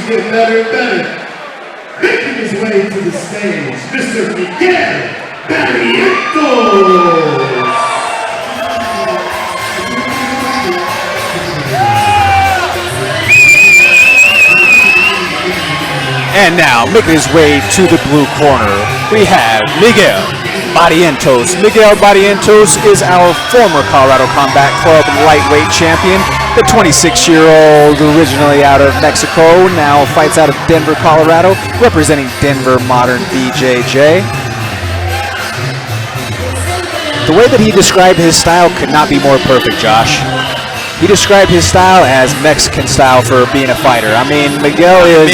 keeps getting better and better. Making his way to the stage, Mr. Miguel Barrientos. And now, making his way to the blue corner, we have Miguel Barrientos. Miguel Barrientos is our former Colorado Combat Club lightweight champion. The 26-year-old, originally out of Mexico, now fights out of Denver, Colorado, representing Denver Modern BJJ. The way that he described his style could not be more perfect, Josh. He described his style as Mexican style for being a fighter. I mean, Miguel is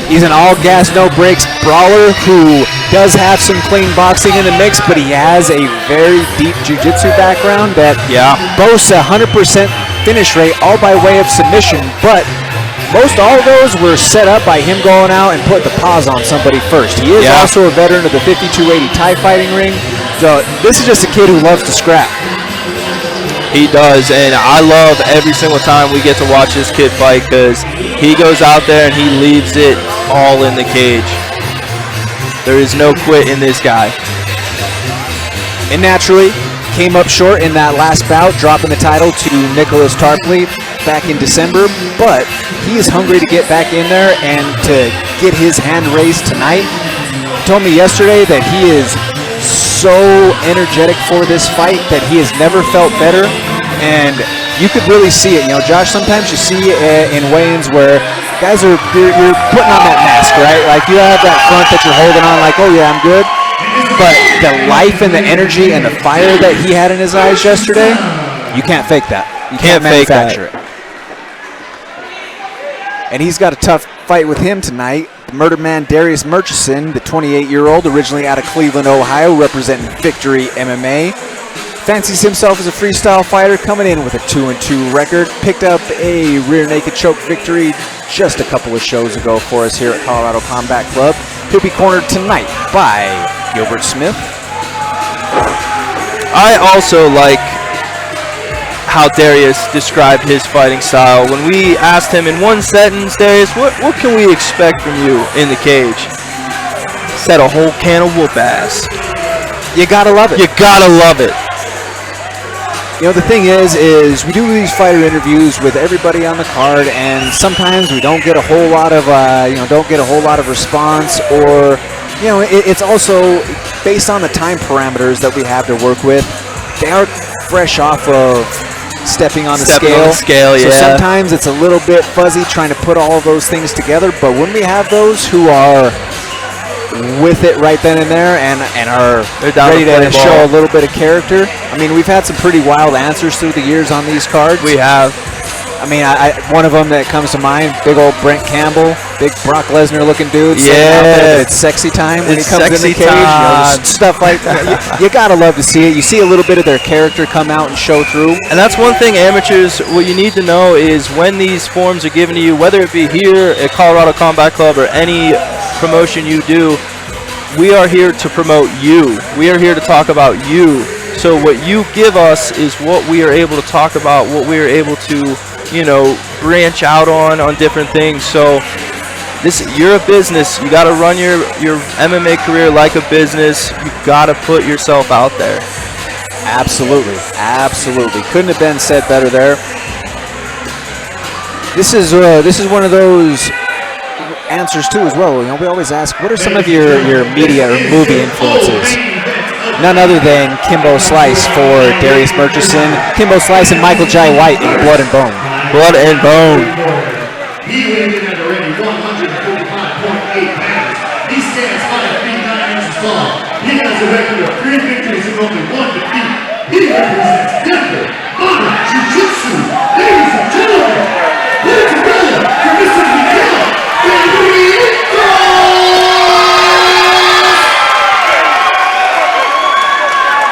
he's an all-gas, no-brakes brawler who does have some clean boxing in the mix, but he has a very deep jiu-jitsu background that boasts a 100% finish rate, all by way of submission, but most all of those were set up by him going out and putting the paws on somebody first. He is also a veteran of the 5280 Thai fighting ring, so this is just a kid who loves to scrap. He does, and I love every single time we get to watch this kid fight because he goes out there and he leaves it all in the cage. There is no quit in this guy. And naturally, came up short in that last bout, dropping the title to Nicholas Tarpley back in December, but he is hungry to get back in there and to get his hand raised tonight. He told me yesterday that he is so energetic for this fight that he has never felt better, and you could really see it. You know, Josh, sometimes you see in weigh-ins where guys you're putting on that mask, right? Like you have that front that you're holding on like, oh yeah, I'm good. But the life and the energy and the fire that he had in his eyes yesterday, you can't fake that. You can't manufacture it. And he's got a tough fight with him tonight. The murder man Darius Murchison, the 28-year-old, originally out of Cleveland, Ohio, representing Victory MMA. Fancies himself as a freestyle fighter, coming in with a 2-2 record. Picked up a rear naked choke victory just a couple of shows ago for us here at Colorado Combat Club. He'll be cornered tonight by Gilbert Smith. I also like how Darius described his fighting style. When we asked him in one sentence, Darius, what can we expect from you in the cage? Said a whole can of whoop ass. You gotta love it. You gotta love it. You know, the thing is we do these fighter interviews with everybody on the card, and sometimes we don't get a whole lot of, response, or, you know, it's also based on the time parameters that we have to work with. They are fresh off of stepping on the scale. So sometimes it's a little bit fuzzy trying to put all of those things together, but when we have those who are with it right then and there and are ready to show a little bit of character. I mean, we've had some pretty wild answers through the years on these cards. We have. I mean, one of them that comes to mind, big old Brent Campbell, big Brock Lesnar looking dude. Yeah. It's sexy time when he comes in the cage. You know, stuff like that. You gotta love to see it. You see a little bit of their character come out and show through. And that's one thing, amateurs, what you need to know is when these forms are given to you, whether it be here at Colorado Combat Club or any promotion you do, we are here to promote you. We are here to talk about you. So what you give us is what we are able to talk about, what we are able to, you know, branch out on different things. So you're a business. You got to run your MMA career like a business. You got to put yourself out there. Absolutely. Absolutely. Couldn't have been said better there. This is one of those answers too as well. You know, we always ask, what are some of your media or movie influences? None other than Kimbo Slice for Darius Murchison. Kimbo Slice and Michael Jai White in Blood and Bone. Blood and Bone. He weighed in at already 145.8 pounds. He stands 5 feet 9 inches tall. He has a record of 3 victories and only 1 defeat. He represents Denver Modern Jiu-Jitsu. Ladies and gentlemen, put it together for Mr. Miguel Barrientos!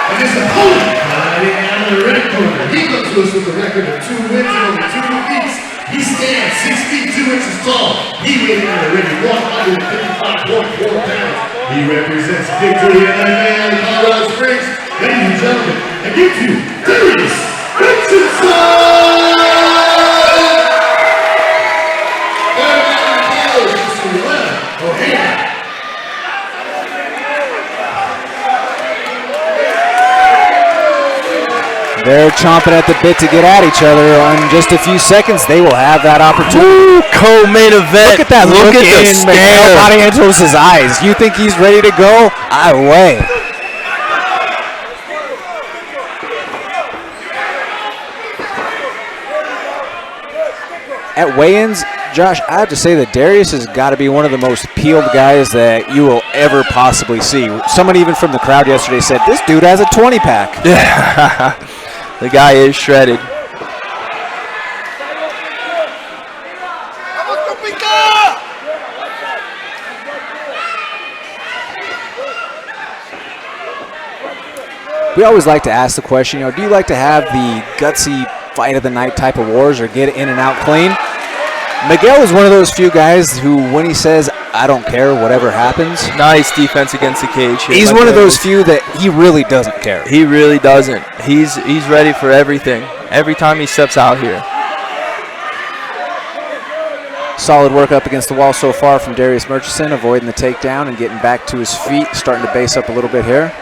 And his opponent, fighting out of the red corner, he comes to us with a record of 2 wins and only 2 defeats. He stands 6 feet 2 inches tall. He weighed in at already 155.4 pounds. He represents Victory MMA out of Colorado Springs. Ladies and gentlemen, I give to you Darius Murchison! They're chomping at the bit to get at each other. In just a few seconds, they will have that opportunity. Woo, co-main event. Look at that look at the in Miguel stare. Barrientos' eyes. You think he's ready to go? Way. At weigh-ins, Josh, I have to say that Darius has got to be one of the most peeled guys that you will ever possibly see. Someone even from the crowd yesterday said, this dude has a 20-pack. The guy is shredded. We always like to ask the question, do you like to have the gutsy fight of the night type of wars or get in and out clean? Miguel is one of those few guys who, when he says, I don't care, whatever happens. Nice defense against the cage. He's one of those few that he really doesn't care. He really doesn't. He's ready for everything. Every time he steps out here. Solid work up against the wall so far from Darius Murchison, avoiding the takedown and getting back to his feet, starting to base up a little bit here.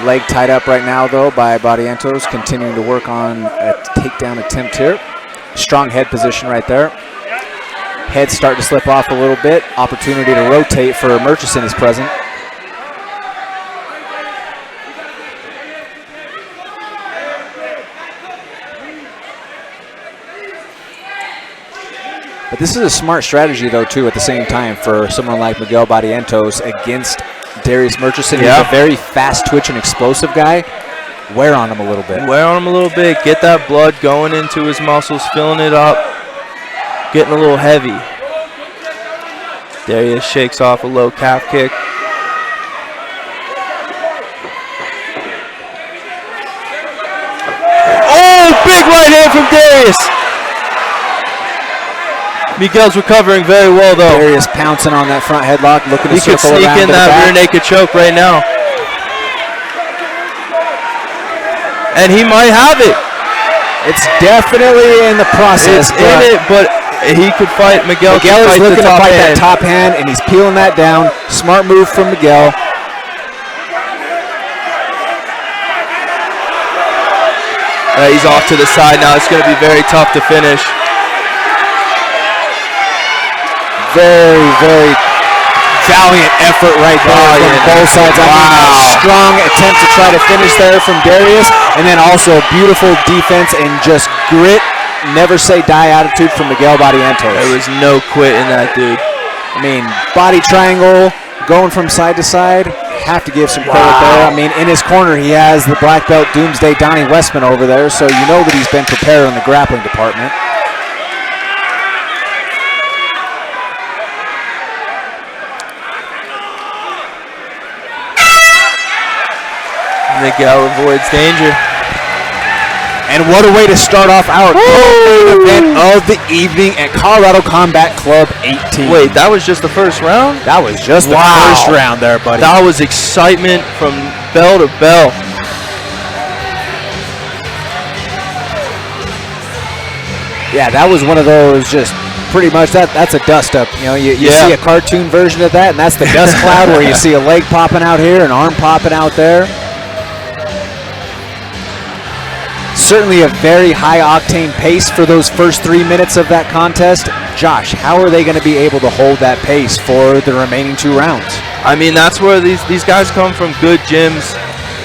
Leg tied up right now, though, by Barrientos, continuing to work on a takedown attempt here. Strong head position right there. Head starting to slip off a little bit. Opportunity to rotate for Murchison is present. But this is a smart strategy, though, too, at the same time for someone like Miguel Barrientos against Darius Murchison. He's a very fast-twitching, explosive guy. Wear on him a little bit. Wear on him a little bit. Get that blood going into his muscles, filling it up, getting a little heavy. Darius shakes off a low calf kick. Oh, big right hand from Darius. Miguel's recovering very well, though. Darius pouncing on that front headlock, looking to circle around. He could sneak in that rear naked choke right now. And he might have it. It's definitely in the process. It's in it, but he could fight. Miguel is looking to fight that top hand, and he's peeling that down. Smart move from Miguel. He's off to the side now. It's going to be very tough to finish. Very, very valiant effort right there from both sides. I mean, a strong attempt to try to finish there from Darius, and then also a beautiful defense and just grit, never say die attitude from Miguel Barrientos. There was no quit in that dude. I mean, body triangle going from side to side. Have to give some credit there. I mean, in his corner, he has the black belt Doomsday Donnie Westman over there, so you know that he's been prepared in the grappling department. Miguel avoids danger. And what a way to start off our main event of the evening at Colorado Combat Club 18. Wait, that was just the first round? That was just the first round there, buddy. That was excitement from bell to bell. Yeah, that was one of those just pretty much that's a dust up. You know, you see a cartoon version of that, and that's the dust cloud where you see a leg popping out here, an arm popping out there. Certainly a very high-octane pace for those first 3 minutes of that contest. Josh, how are they going to be able to hold that pace for the remaining 2 rounds? I mean, that's where these guys come from, good gyms.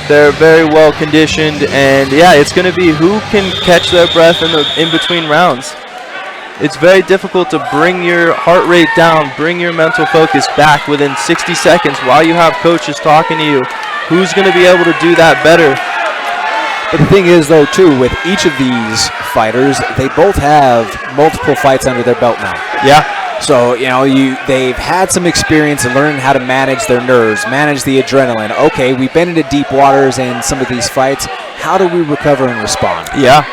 They're very well conditioned, and yeah, it's going to be who can catch their breath in between rounds. It's very difficult to bring your heart rate down, bring your mental focus back within 60 seconds while you have coaches talking to you. Who's going to be able to do that better? But the thing is, though, too, with each of these fighters, they both have multiple fights under their belt now. Yeah. So, you know, they've had some experience in learning how to manage their nerves, manage the adrenaline. Okay, we've been into deep waters in some of these fights. How do we recover and respond? Yeah.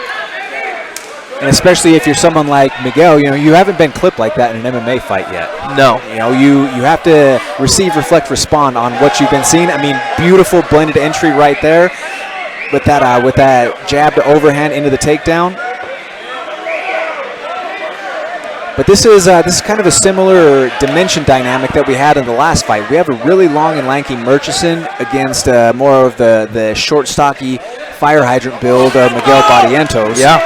And especially if you're someone like Miguel, you know, you haven't been clipped like that in an MMA fight yet. No. You know, you have to receive, reflect, respond on what you've been seeing. I mean, beautiful blended entry right there. With that jab to overhand into the takedown. But this is kind of a similar dimension dynamic that we had in the last fight. We have a really long and lanky Murchison against more of the short, stocky, fire hydrant build of Miguel Barrientos. Yeah.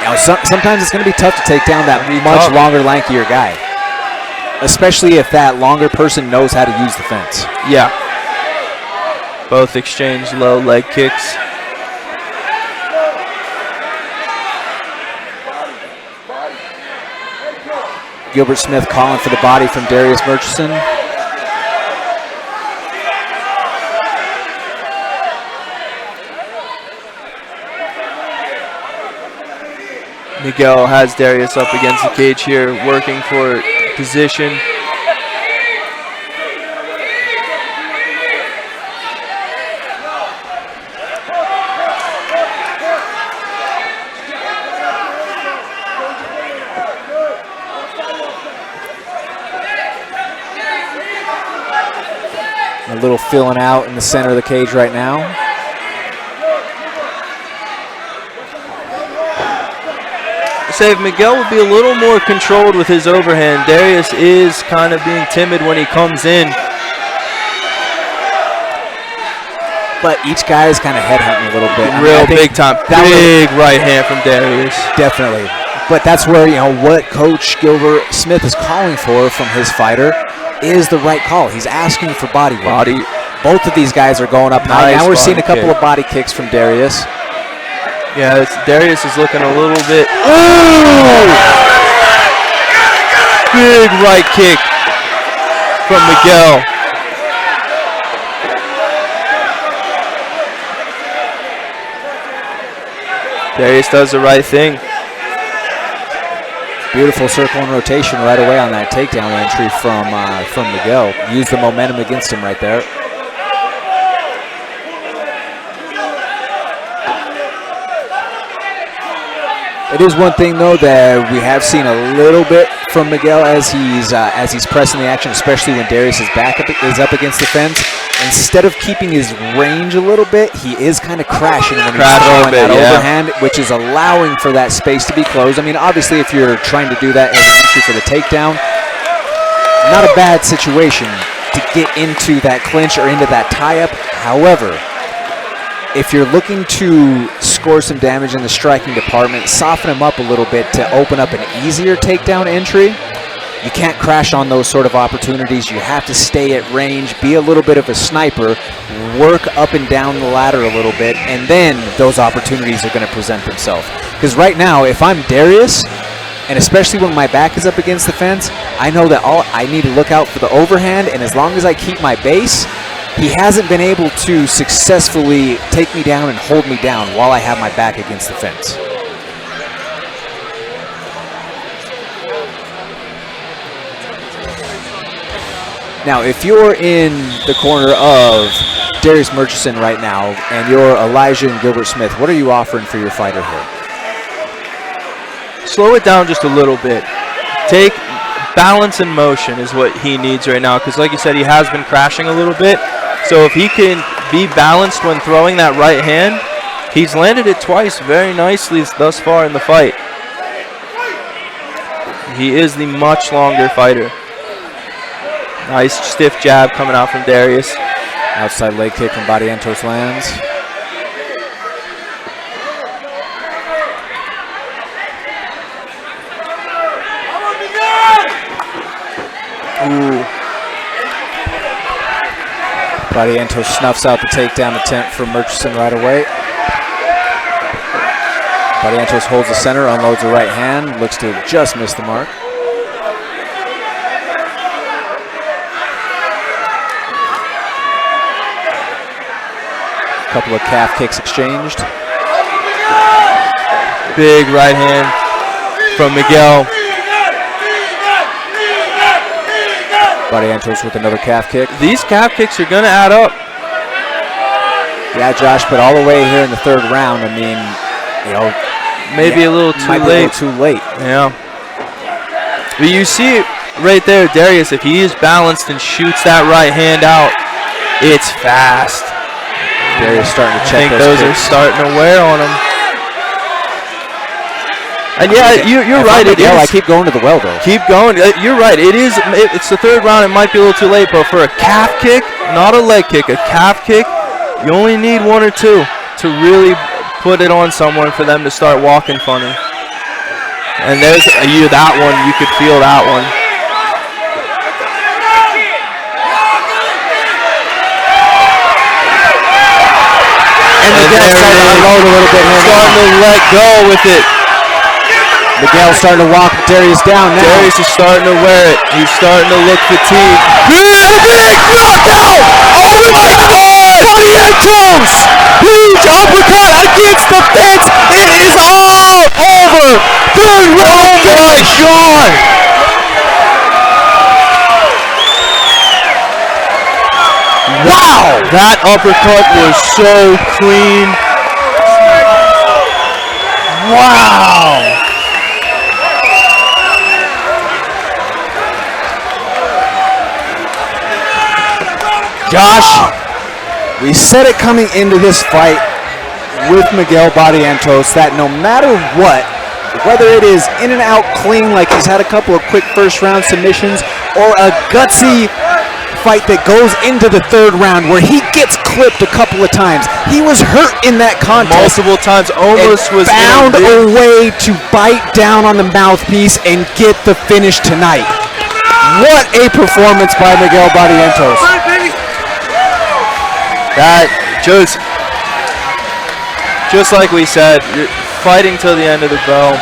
You know, sometimes it's going to be tough to take down that much longer, lankier guy, especially if that longer person knows how to use the fence. Yeah. Both exchange low leg kicks. Gilbert Smith calling for the body from Darius Murchison. Miguel has Darius up against the cage here, working for position. A little filling out in the center of the cage right now. Say if Miguel would be a little more controlled with his overhand, Darius is kind of being timid when he comes in. But each guy is kind of headhunting a little bit. Real big time. Big right hand from Darius. Definitely. But that's where, you know, what Coach Gilbert Smith is calling for from his fighter is the right call. He's asking for body work. Both of these guys are going up high. Now we're seeing a couple of body kicks from Darius. Yeah, Darius is looking a little bit. Ooh! Big right kick from Miguel. Darius does the right thing. Beautiful circle and rotation right away on that takedown entry from Miguel. Used the momentum against him right there. It is one thing though that we have seen a little bit from Miguel as he's pressing the action, especially when Darius is up against the fence. Instead of keeping his range a little bit, he is kind of crashing when he's throwing that overhand, which is allowing for that space to be closed. I mean, obviously, if you're trying to do that as an entry for the takedown, not a bad situation to get into that clinch or into that tie-up. However, if you're looking to score some damage in the striking department, soften him up a little bit to open up an easier takedown entry, you can't crash on those sort of opportunities. You have to stay at range, be a little bit of a sniper, work up and down the ladder a little bit, and then those opportunities are going to present themselves. Because right now, if I'm Darius, and especially when my back is up against the fence, I know that I need to look out for the overhand, and as long as I keep my base, he hasn't been able to successfully take me down and hold me down while I have my back against the fence. Now, if you're in the corner of Darius Murchison right now, and you're Elijah and Gilbert Smith, what are you offering for your fighter here? Slow it down just a little bit. Take balance and motion is what he needs right now, because like you said, he has been crashing a little bit. So if he can be balanced when throwing that right hand, he's landed it twice very nicely thus far in the fight. He is the much longer fighter. Nice stiff jab coming out from Darius. Outside leg kick from Barrientos lands. Ooh. Barrientos snuffs out the takedown attempt from Murchison right away. Barrientos holds the center, unloads the right hand, looks to have just missed the mark. Couple of calf kicks exchanged. Big right hand from Miguel. Barrientos with another calf kick. These calf kicks are going to add up. Yeah, Josh, but all the way here in the third round, I mean, you know, maybe a little too late. Too late. Yeah. But you see right there, Darius, if he is balanced and shoots that right hand out, it's fast. Darius starting to check I think those are starting to wear on him. And yeah, you're right. I keep going to the well though. Keep going. You're right. It's the third round. It might be a little too late, but for a calf kick, not a leg kick, a calf kick, you only need one or two to really put it on someone for them to start walking funny. And there's that one. You could feel that one. And Miguel's starting to unload a little bit here. Starting to let go with it. Miguel's starting to walk Darius down now. Darius is starting to wear it. He's starting to look fatigued. Big knockout! Oh my God! Barrientos! Huge uppercut against the fence. It is all over. Third round finish. God! Wow! That uppercut was so clean. Wow! Josh, we said it coming into this fight with Miguel Barrientos that no matter what, whether it is in and out clean like he's had a couple of quick first round submissions or a gutsy fight that goes into the third round where he gets clipped a couple of times, he was hurt in that contest. Multiple times, almost was found a way to bite down on the mouthpiece and get the finish tonight. What a performance by Miguel Barrientos. That just like we said, you're fighting till the end of the bell.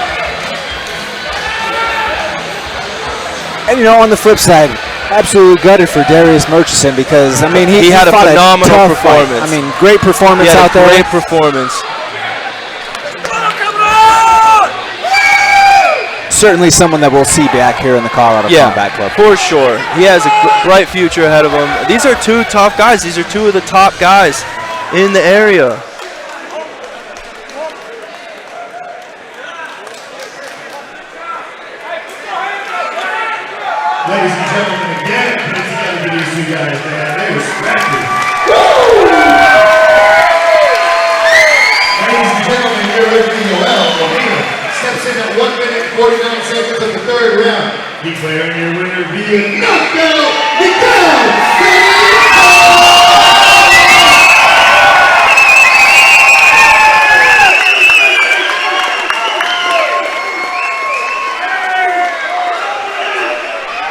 And you know, on the flip side, absolutely gutted for Darius Murchison because I mean he had a phenomenal performance. I mean, great performance out there. Great performance. Certainly someone that we'll see back here in the Colorado Combat Club. For sure. He has a bright future ahead of him. These are two tough guys. These are two of the top guys in the area. Ladies and gentlemen, again, put together for these two guys, man. They were scrappy.